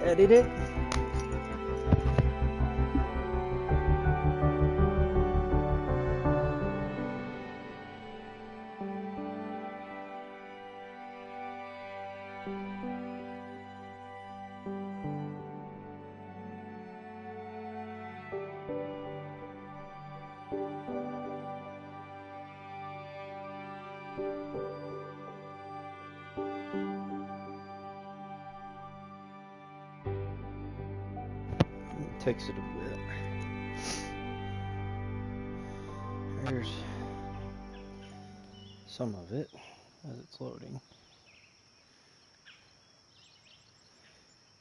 edit it. Takes it a bit. There's some of it as it's loading.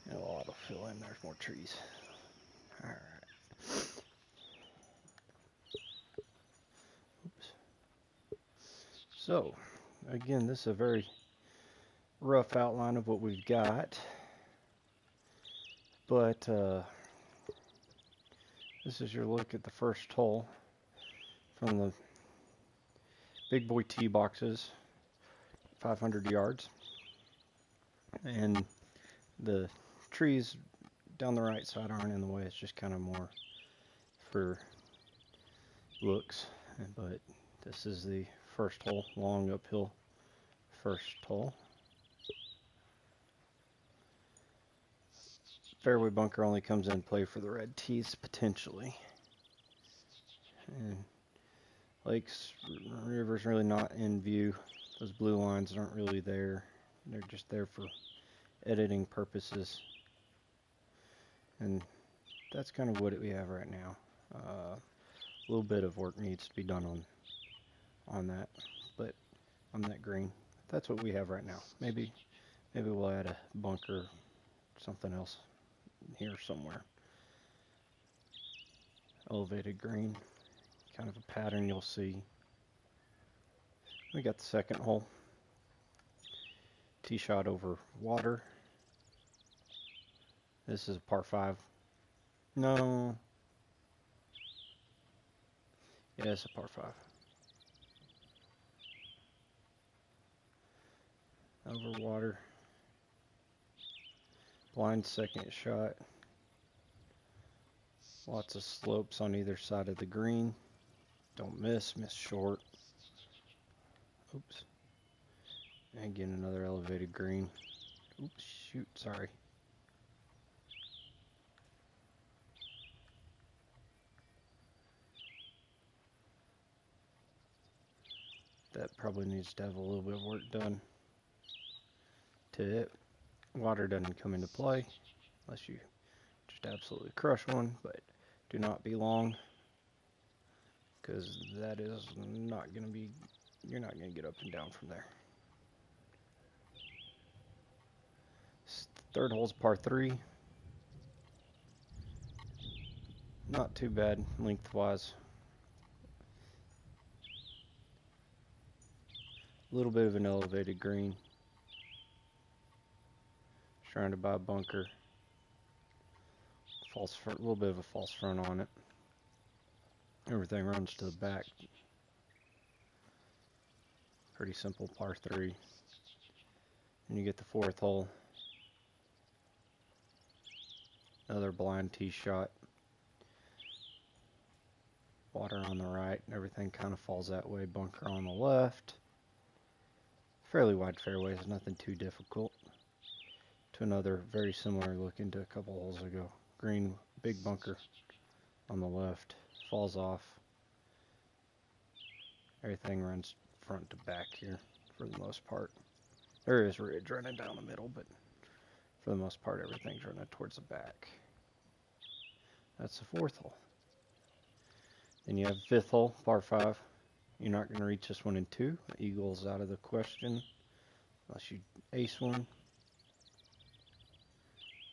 It'll autofill in. There's more trees. Alright. Oops. So, again, this is a very rough outline of what we've got. But, this is your look at the first hole from the big boy tee boxes, 500 yards. And the trees down the right side aren't in the way. It's just kind of more for looks. But this is the first hole, long uphill first hole. Fairway bunker only comes in play for the red tees potentially. And lakes, rivers really not in view. Those blue lines aren't really there. They're just there for editing purposes. And that's kind of what we have right now. A little bit of work needs to be done on that, but on that green. That's what we have right now. Maybe we'll add a bunker, something else here somewhere. Elevated green, kind of a pattern you'll see. We got the second hole. Tee shot over water. This is a par 5. No. Yeah, it's a par 5. Over water. Blind second shot. Lots of slopes on either side of the green. Don't miss short. Oops. And again, another elevated green. Oops, shoot, sorry. That probably needs to have a little bit of work done to it. Water doesn't come into play unless you just absolutely crush one, but do not be long, because that is not going to be, you're not going to get up and down from there. Third hole's par 3. Not too bad lengthwise. A little bit of an elevated green. Trying to buy a bunker. False front, a little bit of a false front on it. Everything runs to the back. Pretty simple par 3. And you get the fourth hole. Another blind tee shot. Water on the right. Everything kind of falls that way. Bunker on the left. Fairly wide fairways. Nothing too difficult. To another very similar looking to a couple holes ago. Green, big bunker on the left. Falls off. Everything runs front to back here for the most part. There is ridge running down the middle, but for the most part everything's running towards the back. That's the fourth hole. Then you have fifth hole, par 5. You're not going to reach this one in 2. Eagle's out of the question unless you ace one.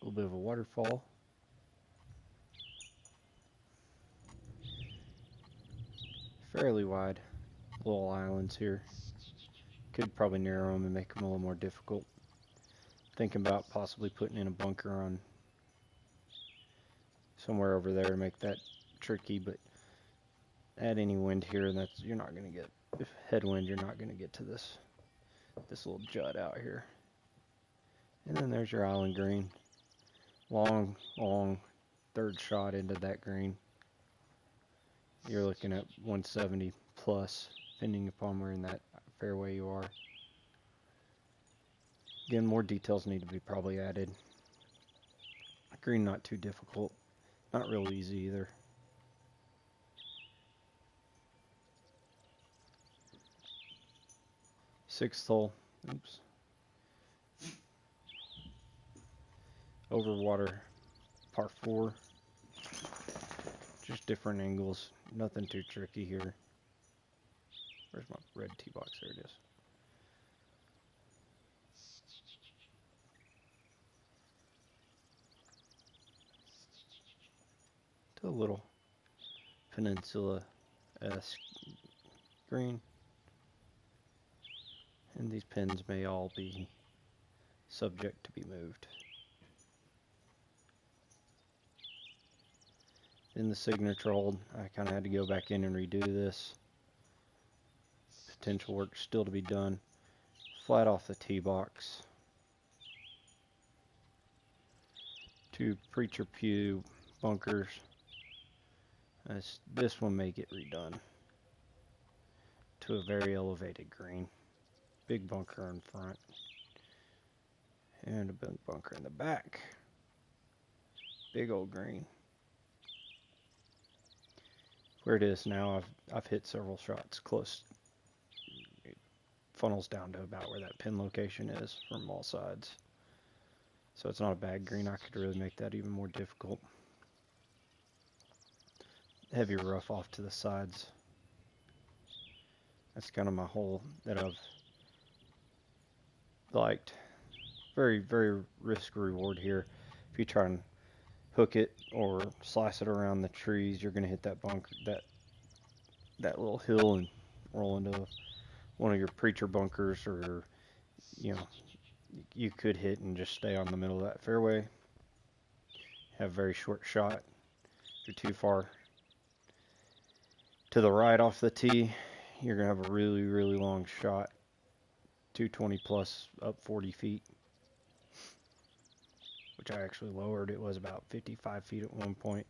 A little bit of a waterfall. Fairly wide. Little islands here. Could probably narrow them and make them a little more difficult. Thinking about possibly putting in a bunker on somewhere over there to make that tricky, but add any wind here, and that's, you're not going to get, if headwind, you're not going to get to this little jut out here. And then there's your island green. long third shot into that green. You're looking at 170 plus, depending upon where in that fairway you are. Again, more details need to be probably added. Green not too difficult, not real easy either. Sixth hole, oops. Over water, par 4. Just different angles, nothing too tricky here. Where's my red tee box? There it is. To a little peninsula-esque green. And these pins may all be subject to be moved. In the signature hold, I kind of had to go back in and redo this. Potential work still to be done. Flat off the tee box. 2 preacher pew bunkers. This one may get redone to a very elevated green. Big bunker in front. And a big bunker in the back. Big old green. Where it is now, I've hit several shots close. It funnels down to about where that pin location is from all sides. So it's not a bad green. I could really make that even more difficult. Heavy rough off to the sides. That's kind of my hole that I've liked. Very, very risk reward here. If you try and hook it or slice it around the trees, you're going to hit that bunker, that little hill, and roll into one of your preacher bunkers, or you could hit and just stay on the middle of that fairway. Have a very short shot. If you're too far to the right off the tee, you're going to have a really, really long shot. 220 plus, up 40 feet. Which I actually lowered. It was about 55 feet at one point.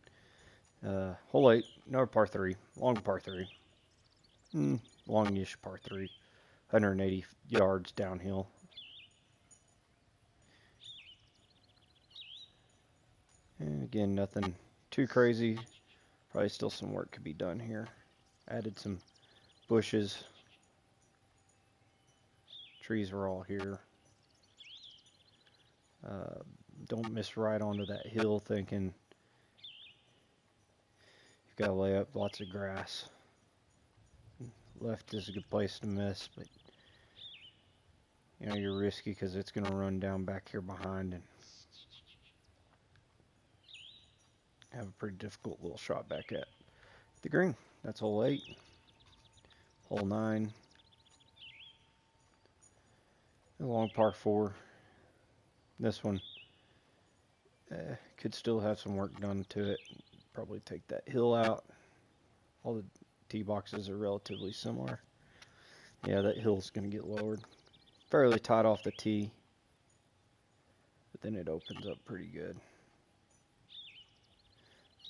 Hole 8, another par 3. Long par 3. Longish par 3. 180 yards downhill. And again, nothing too crazy. Probably still some work could be done here. Added some bushes. Trees are all here. Don't miss right onto that hill thinking you've got to lay up lots of grass. Left is a good place to miss, but you're risky because it's going to run down back here behind and have a pretty difficult little shot back at the green. That's hole 8. Hole 9. A long par 4. This one could still have some work done to it. Probably take that hill out. All the tee boxes are relatively similar. Yeah, that hill's going to get lowered. Fairly tight off the tee, but then it opens up pretty good.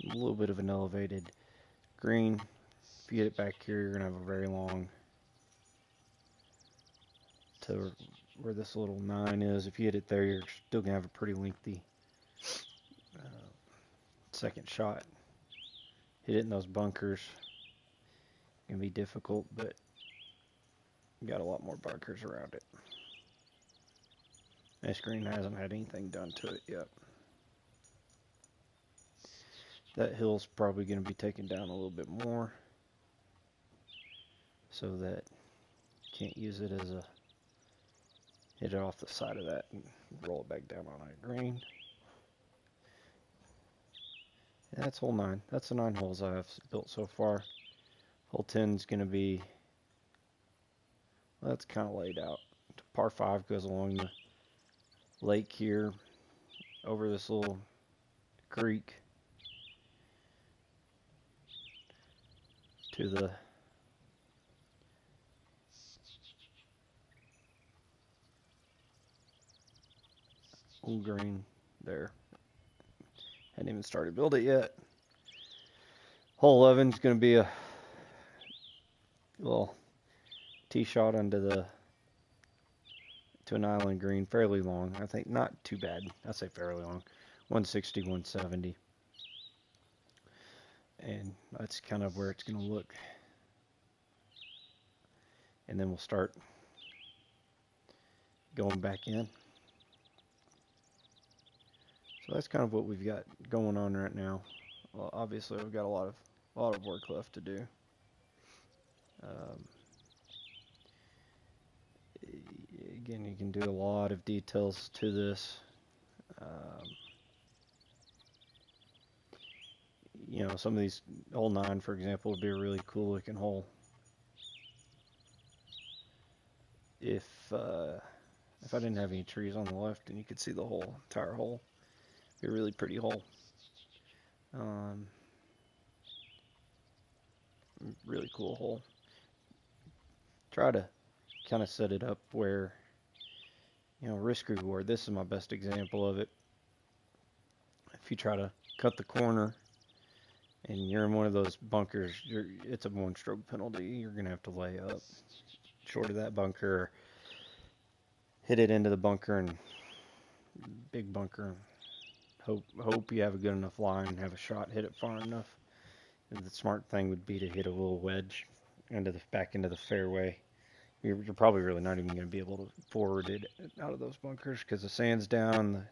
A little bit of an elevated green. If you get it back here, you're going to have a very long to where this little 9 is. If you hit it there, you're still going to have a pretty lengthy second shot. Hit it in those bunkers. Going to be difficult, but you got a lot more bunkers around it. This green hasn't had anything done to it yet. That hill's probably going to be taken down a little bit more so that you can't use it as a hit it off the side of that and roll it back down on a green. And that's hole 9. That's the 9 holes I have built so far. Hole 10 is going to be, well, that's kind of laid out. Par 5 goes along the lake here, over this little creek to the old green there. Hadn't even started to build it yet. Hole 11 is going to be a little tee shot to an island green, fairly long. I think not too bad. I say fairly long, 160, 170. And that's kind of where it's going to look. And then we'll start going back in. So that's kind of what we've got going on right now. Well, obviously we've got a lot of work left to do. Again, you can do a lot of details to this. You know, some of these, hole 9 for example, would be a really cool looking hole. If I didn't have any trees on the left and you could see the whole entire hole, it'd be a really pretty hole. Really cool hole. Try to kind of set it up where, you know, risk reward. This is my best example of it. If you try to cut the corner and you're in one of those bunkers, it's a 1-stroke penalty. You're gonna have to lay up short of that bunker, hit it into the bunker and big bunker. Hope you have a good enough line and have a shot, hit it far enough. And the smart thing would be to hit a little wedge back into the fairway. You're probably really not even going to be able to forward it out of those bunkers because the sand's down, the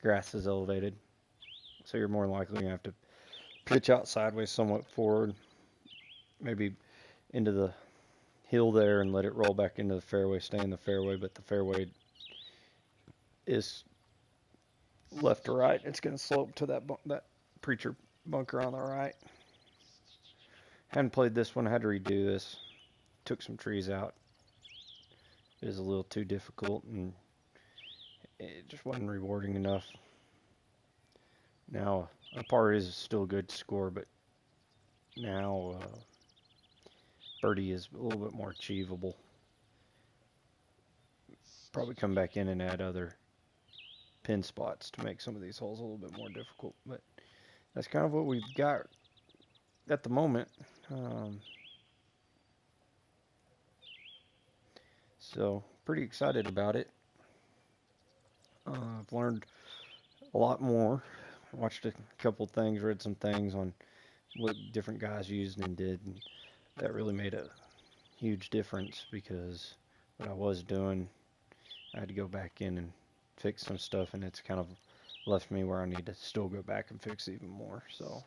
grass is elevated. So you're more likely going to have to pitch out sideways somewhat forward, maybe into the hill there and let it roll back into the fairway, stay in the fairway, but the fairway is left to right. It's going to slope to that preacher bunker on the right. Hadn't played this one, I had to redo this. Took some trees out. It was a little too difficult and it just wasn't rewarding enough. Now, a par is still a good score, but now birdie is a little bit more achievable. Probably come back in and add other pin spots to make some of these holes a little bit more difficult, but that's kind of what we've got at the moment. So pretty excited about it. I've learned a lot more. Watched a couple things, read some things on what different guys used and did, and that really made a huge difference because what I was doing, I had to go back in and fix some stuff, and it's kind of left me where I need to still go back and fix even more. So,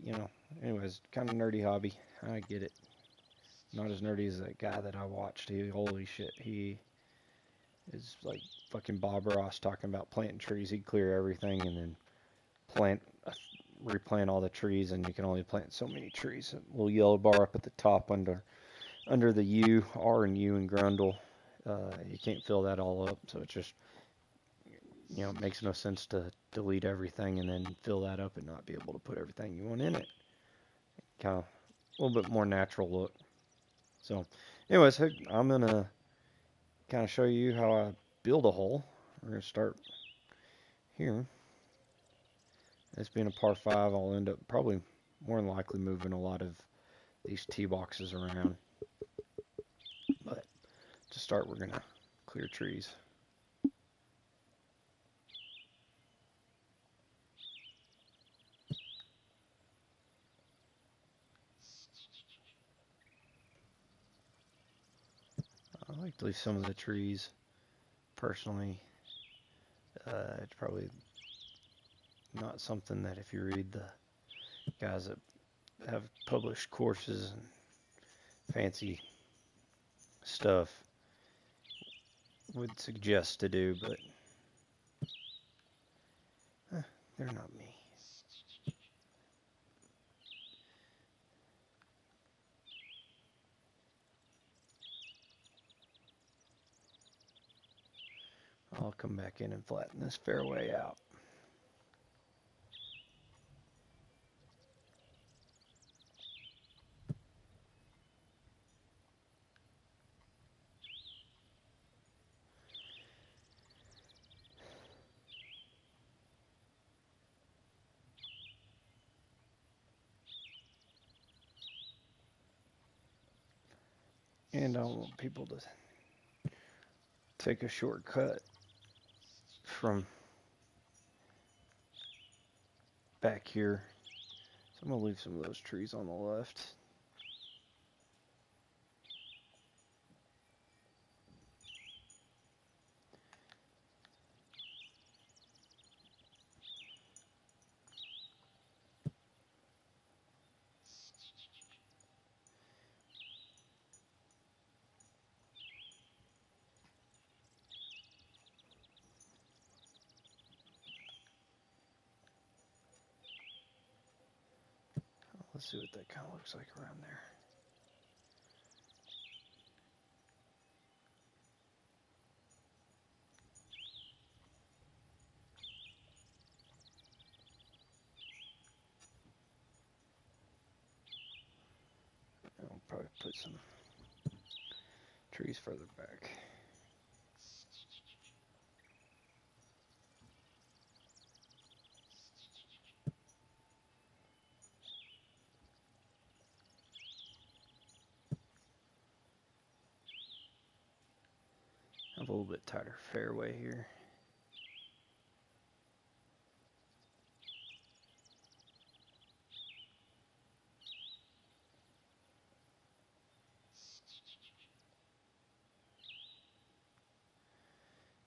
you know, anyways, kind of nerdy hobby. I get it. Not as nerdy as that guy that I watched. Holy shit, he is like fucking Bob Ross talking about planting trees. He'd clear everything and then replant all the trees, and you can only plant so many trees. A little yellow bar up at the top under the U, R and U in Grundle. You can't fill that all up, so it's just, you know, it makes no sense to delete everything and then fill that up and not be able to put everything you want in it. Kind of a little bit more natural look. So, anyways, I'm going to kind of show you how I build a hole. We're going to start here. This being a par 5, I'll end up probably more than likely moving a lot of these tee boxes around. But to start, we're going to clear trees. I like to leave some of the trees, personally. It's probably not something that if you read the guys that have published courses and fancy stuff would suggest to do, but they're not me. I'll come back in and flatten this fairway out. And I don't want people to take a shortcut from back here. So I'm going to leave some of those trees on the left. Let's see what that kind of looks like around there. I'll probably put some trees further back. I have a little bit tighter fairway here.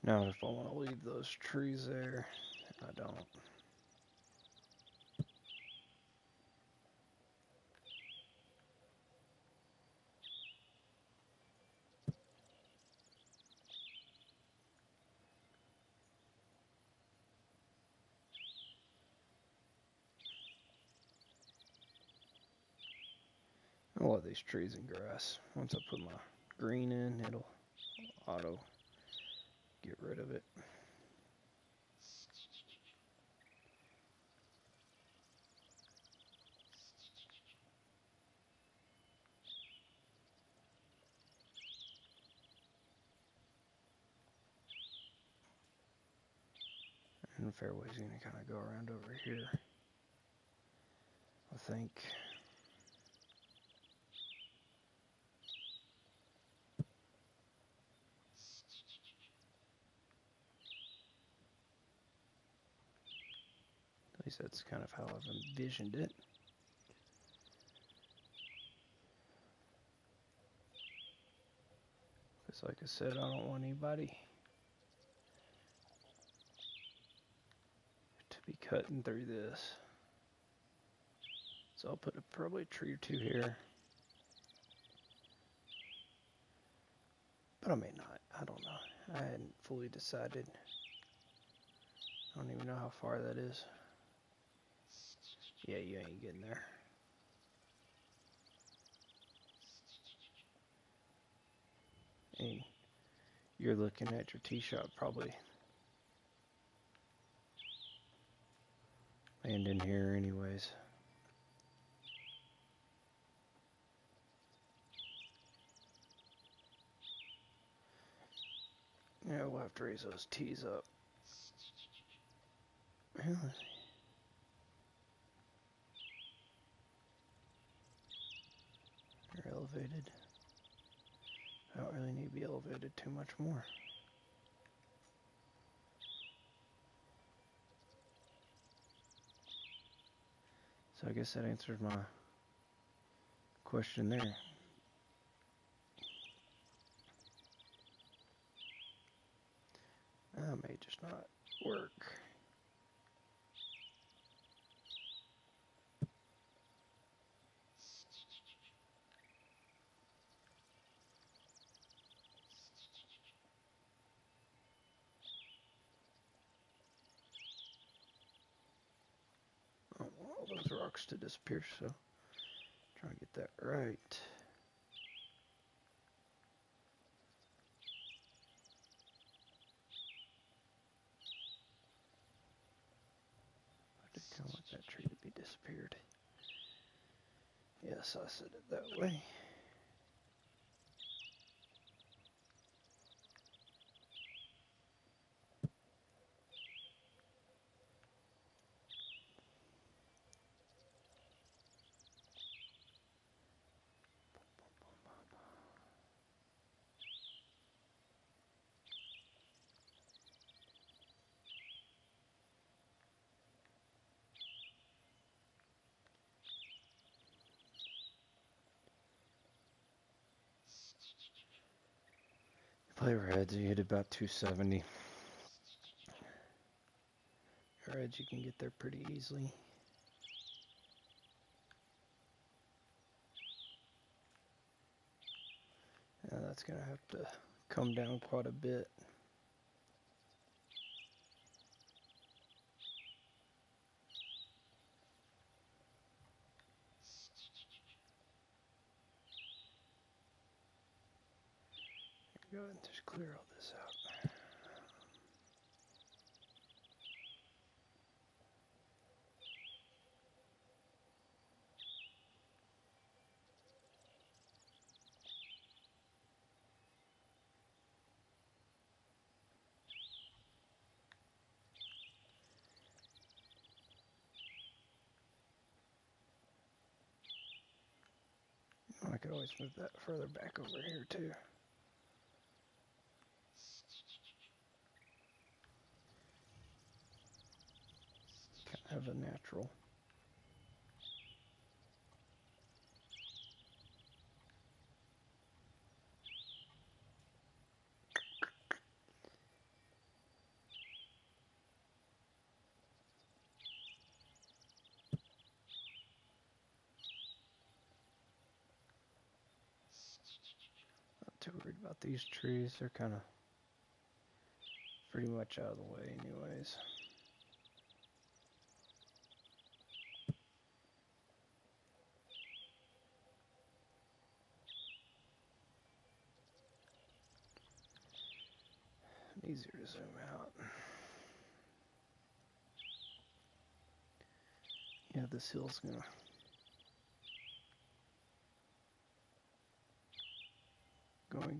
Now if I want to leave those trees there, I don't. I'll let these trees and grass. Once I put my green in, it'll auto get rid of it. And the fairway's going to kind of go around over here, I think. At least that's kind of how I've envisioned it. Because like I said, I don't want anybody to be cutting through this. So I'll put probably a tree or two here. But I may not. I don't know. I hadn't fully decided. I don't even know how far that is. Yeah, you ain't getting there. And you're looking at your tee shot probably land in here anyways. Yeah, we'll have to raise those tees up. Really? They're elevated. I don't really need to be elevated too much more. So I guess that answers my question there. That may just not work. I don't want all those rocks to disappear, so try and get that right. I did kind of want that tree to be disappeared. Yes, I said it that way. Play reds, you hit about 270. Reds, you can get there pretty easily. That's going to have to come down quite a bit. Go ahead and just clear all this out. I could always move that further back over here too. Kind of have a natural. Not too worried about these trees. They're kind of pretty much out of the way anyways. Easier to zoom out. Yeah, this hill's going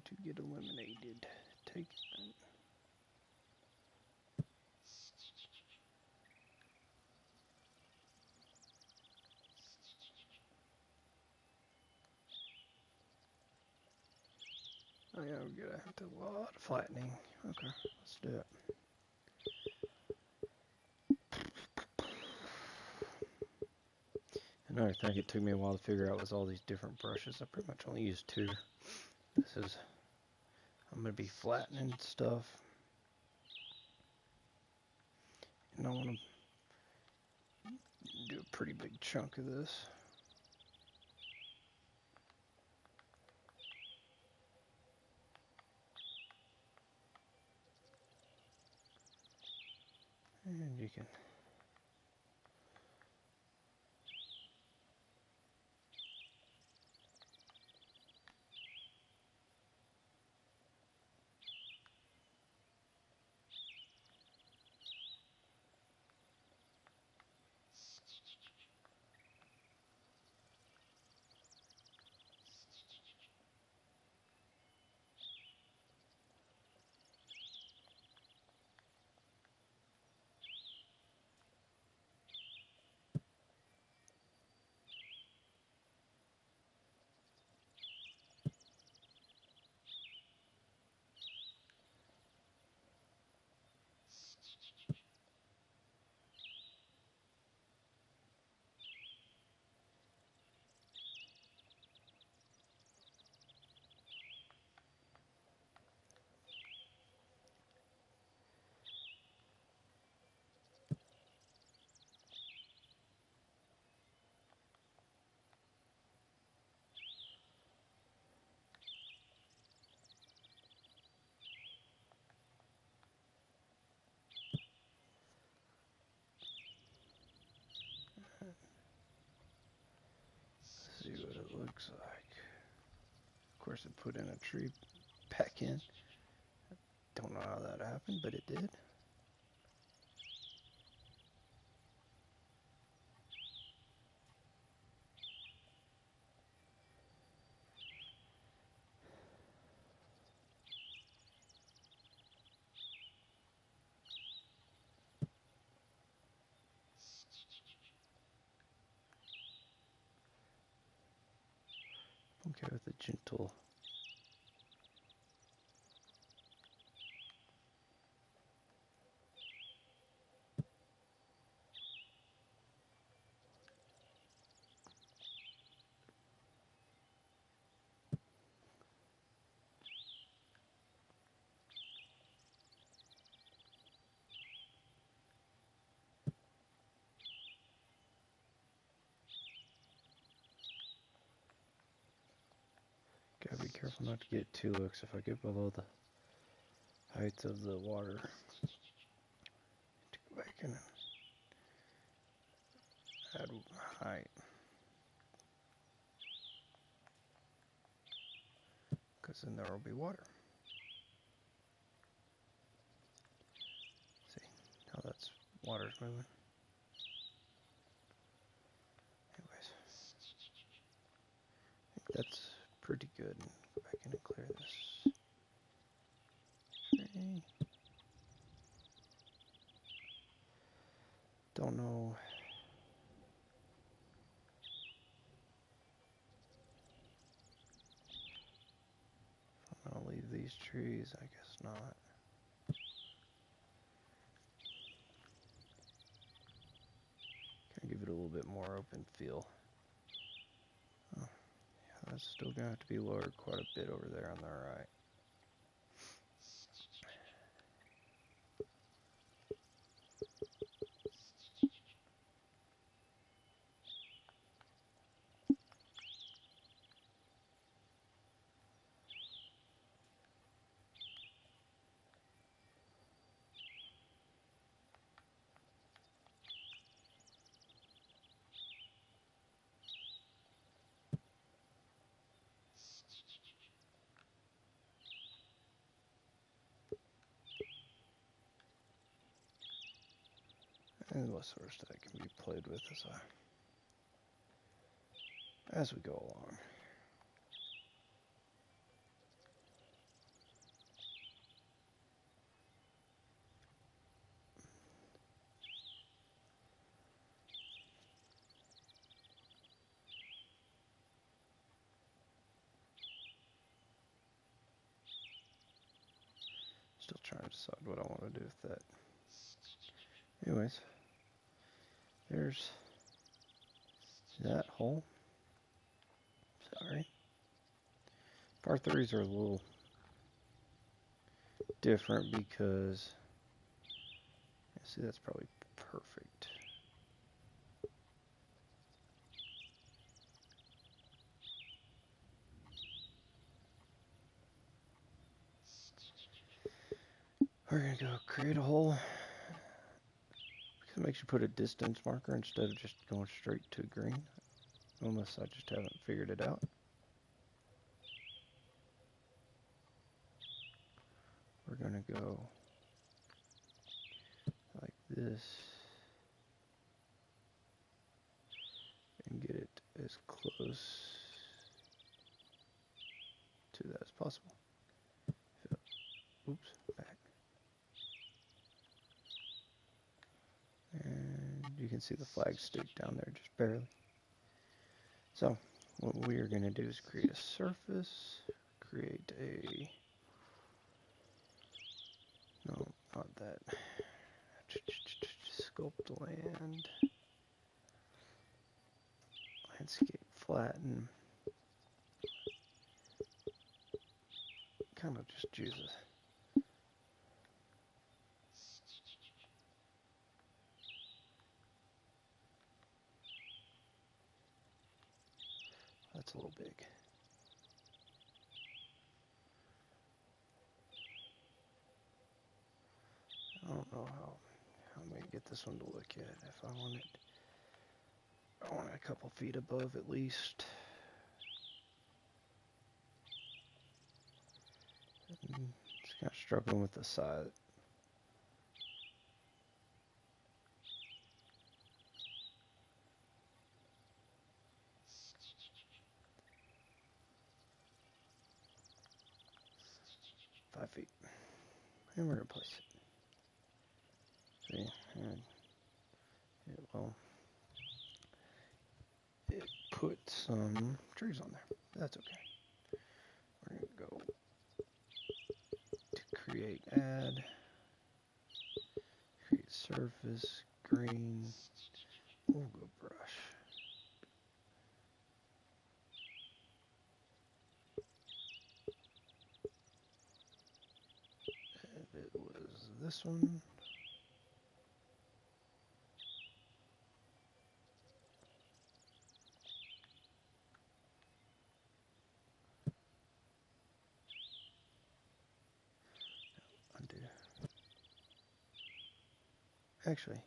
to get eliminated. Take it. Oh yeah, we're gonna have to do a lot of flattening. Okay, let's do it. Another thing it took me a while to figure out was all these different brushes. I pretty much only use 2. I'm gonna be flattening stuff, and I want to do a pretty big chunk of this. And you can see what it looks like. Of course, it put in a tree back in. Don't know how that happened, but it did. Okay, with a gentle. careful not to get too low, 'cause if I get below the height of the water, to go back in and add height, because then there will be water. See how that's water's moving. Anyways, I think that's pretty good. Go back in and clear this. Okay. Don't know. If I'm gonna leave these trees, I guess not. Kind of give it a little bit more open feel. Oh, yeah, that's still gonna have to be lowered quite a bit over there on the right. And what sort of stuff can be played with as we go along. Still trying to decide what I want to do with that. Anyways, there's that hole. Sorry. Par 3s are a little different because, see, that's probably perfect. We're going to go create a hole. Because it makes you put a distance marker instead of just going straight to green. Unless I just haven't figured it out. We're going to go like this. And get it as close to that as possible. Oops, back. And you can see the flag stick down there just barely. So what we are going to do is create a surface, create a, no, not that, sculpt land, landscape flatten, kind of just use it. That's a little big. I don't know how I'm going to get this one to look at. If I want it a couple feet above at least. And it's kind of struggling with the size. .5 feet. And we're going to place it. See, and it put some trees on there. That's okay. We're going to go to create add, create surface, green, we'll go brush. If it was this one, Actually,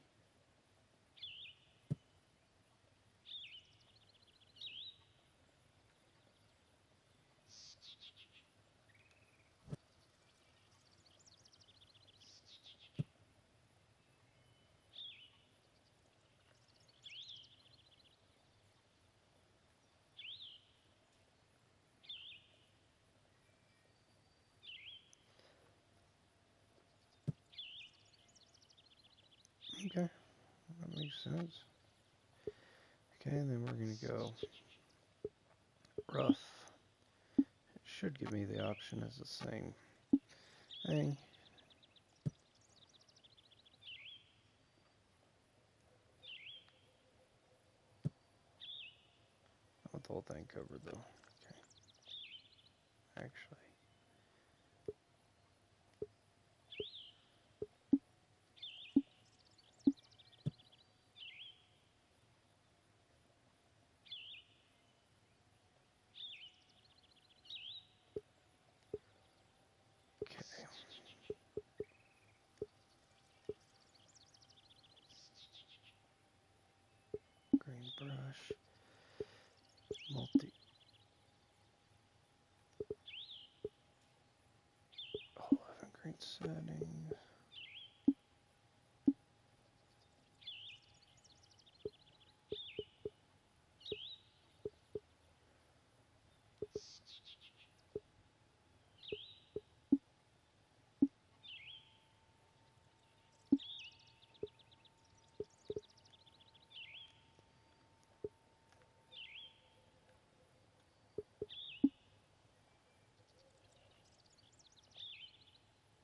okay, that makes sense. Okay, and then we're going to go rough. It should give me the option as the same thing. I want the whole thing covered though. Okay. Actually. Okay. Green brush. Multi. 11 green settings.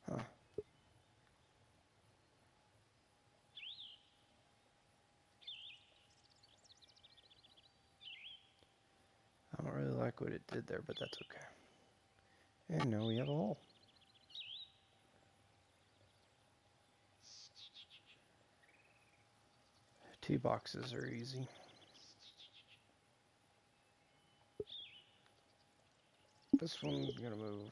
Huh. I don't really like what it did there, but that's okay. And now we have a hole. Tee boxes are easy. This one's gonna move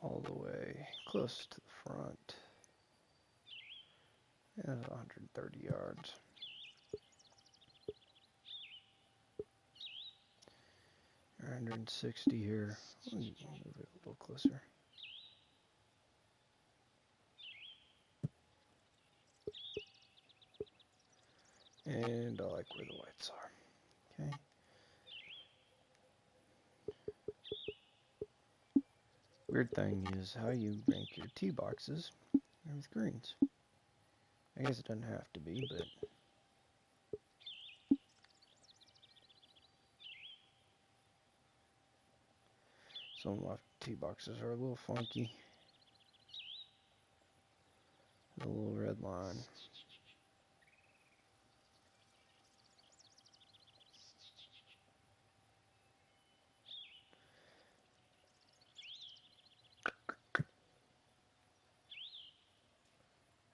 all the way close to the front. And 130 yards. Or 160 here. Move it a little closer. And I like where the whites are. Okay. Weird thing is how you rank your tee boxes are with greens. I guess it doesn't have to be, but some of my tee boxes are a little funky. The little red line.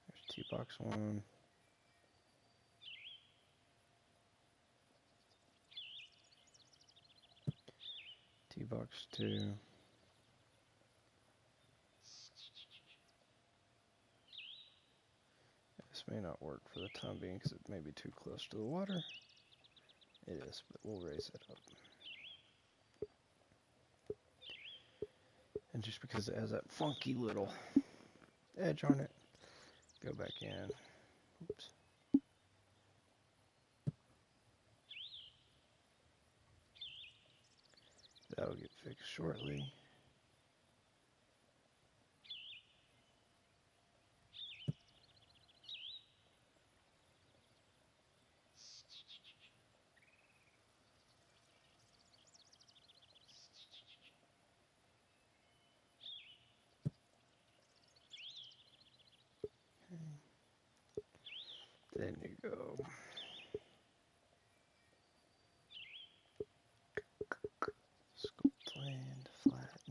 There's tee box 1. Tee box 2. This may not work for the time being because it may be too close to the water. It is, but we'll raise it up. And just because it has that funky little edge on it, go back in. Oops. That'll get fixed shortly. Then you go sculpt land, flat.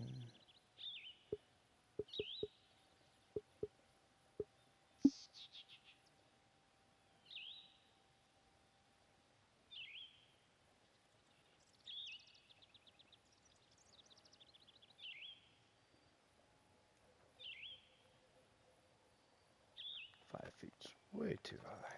feet's way too high.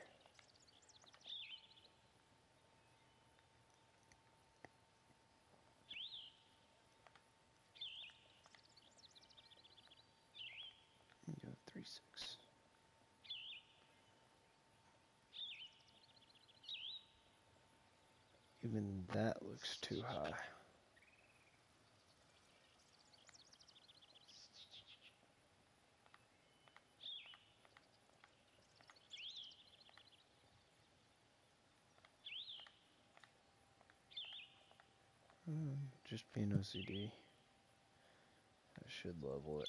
Go 3-6. Even that looks too high. Just being OCD. I should level it.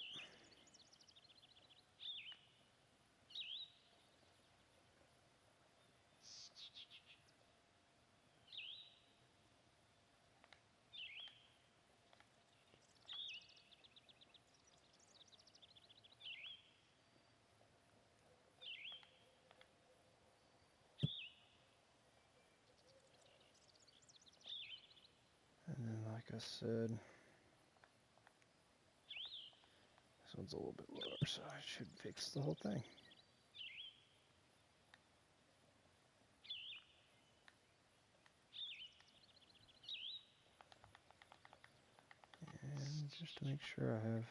And then, like I said, this one's a little bit lower, so I should fix the whole thing. And just to make sure I have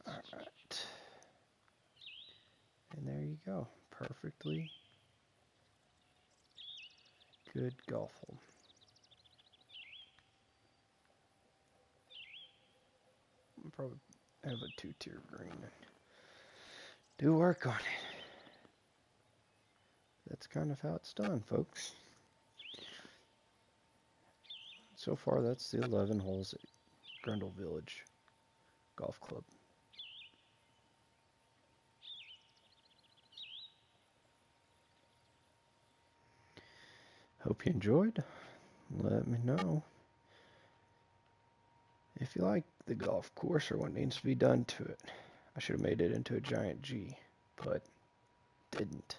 Alright. And there you go. Perfectly good golf hole. I'll probably have a 2-tier green and do work on it. That's kind of how it's done, folks. So far, that's the 11 holes at Grundle Village Golf Club. Hope you enjoyed. Let me know if you like the golf course or what needs to be done to it. I should have made it into a giant G, but didn't.